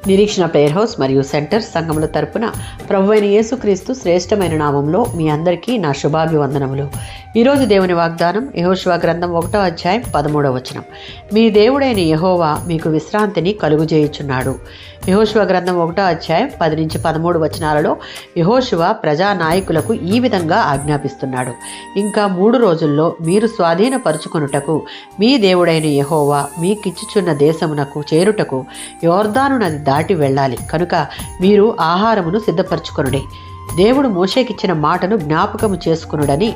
నిరీక్షణ prayer house మరియు centre సంఘముల తరపున ప్రభువైన యేసుక్రీస్తు శ్రేష్టమైన నామంలో మీ అందరికీ నా శుభాభివందనములు. ఈరోజు దేవుని వాగ్దానం యెహోషువ గ్రంథం 1వ అధ్యాయం 13వ వచనం. మీ దేవుడైన యెహోవా మీకు విశ్రాంతిని కలుగుజేయుచున్నాడు. యెహోషువ గ్రంథం 1వ అధ్యాయం 10 నుంచి 13 వచనాలలో యెహోషువ ప్రజా నాయకులకు ఈ విధంగా ఆజ్ఞాపిస్తున్నాడు. ఇంకా 3 రోజుల్లో మీరు స్వాధీనపరుచుకొనుటకు మీ దేవుడైన యెహోవా మీకిచ్చుచున్న దేశమునకు చేరుటకు యోర్దాను నది దాటి వెళ్ళాలి. కనుక మీరు ఆహారమును సిద్ధపరచుకొనుడి. దేవుడు మోషేకిచ్చిన మాటను జ్ఞాపకము చేసుకునుడని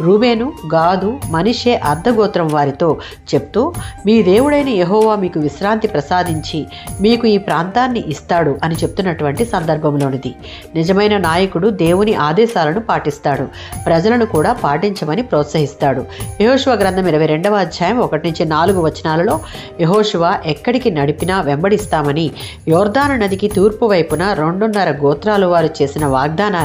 రూబేను, గాదు, మనష్షే అర్ధగోత్రం వారితో చెప్తూ, మీ దేవుడైన యెహోవా మీకు విశ్రాంతి ప్రసాదించి మీకు ఈ ప్రాంతాన్ని ఇస్తాడు అని చెప్తున్నటువంటి సందర్భంలోనిది. నిజమైన నాయకుడు దేవుని ఆదేశాలను పాటిస్తాడు, ప్రజలను కూడా పాటించమని ప్రోత్సహిస్తాడు. యెహోషువ గ్రంథం 22వ అధ్యాయం 1 నుంచి 4 వచనాలలో యెహోషువ ఎక్కడికి నడిపినా వెంబడిస్తామని యోర్దాను నదికి తూర్పు వైపున 2.5 గోత్రాలు వారు చేసిన వాగ్దానాన్ని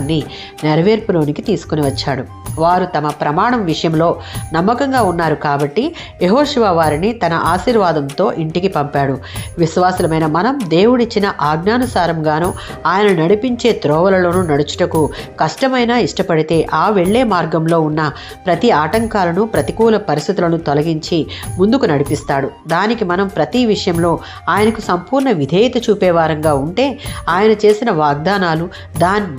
నెరవేర్పులోనికి తీసుకుని వచ్చాడు. వారు తమ ప్రమాణం విషయంలో నమ్మకంగా ఉన్నారు కాబట్టి యెహోషువ వారిని తన ఆశీర్వాదంతో ఇంటికి పంపాడు. విశ్వాసులమైన మనం దేవుడిచ్చిన ఆజ్ఞానుసారంగాను ఆయన నడిపించే త్రోవలలోనూ నడుచుటకు కష్టమైనా ఇష్టపడితే ఆ వెళ్లే మార్గంలో ఉన్న ప్రతి ఆటంకాలను, ప్రతికూల పరిస్థితులను తొలగించి ముందుకు నడిపిస్తాడు. దానికి మనం ప్రతి విషయంలో ఆయనకు సంపూర్ణ విధేయత చూపే వారంగా ఉంటే ఆయన చేసిన వాగ్దానాలు,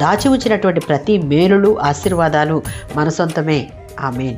దాచి ఉంచినటువంటి ప్రతి మేలులు, ఆశీర్వాదాలు మన సొంతమే. ఆమేన్.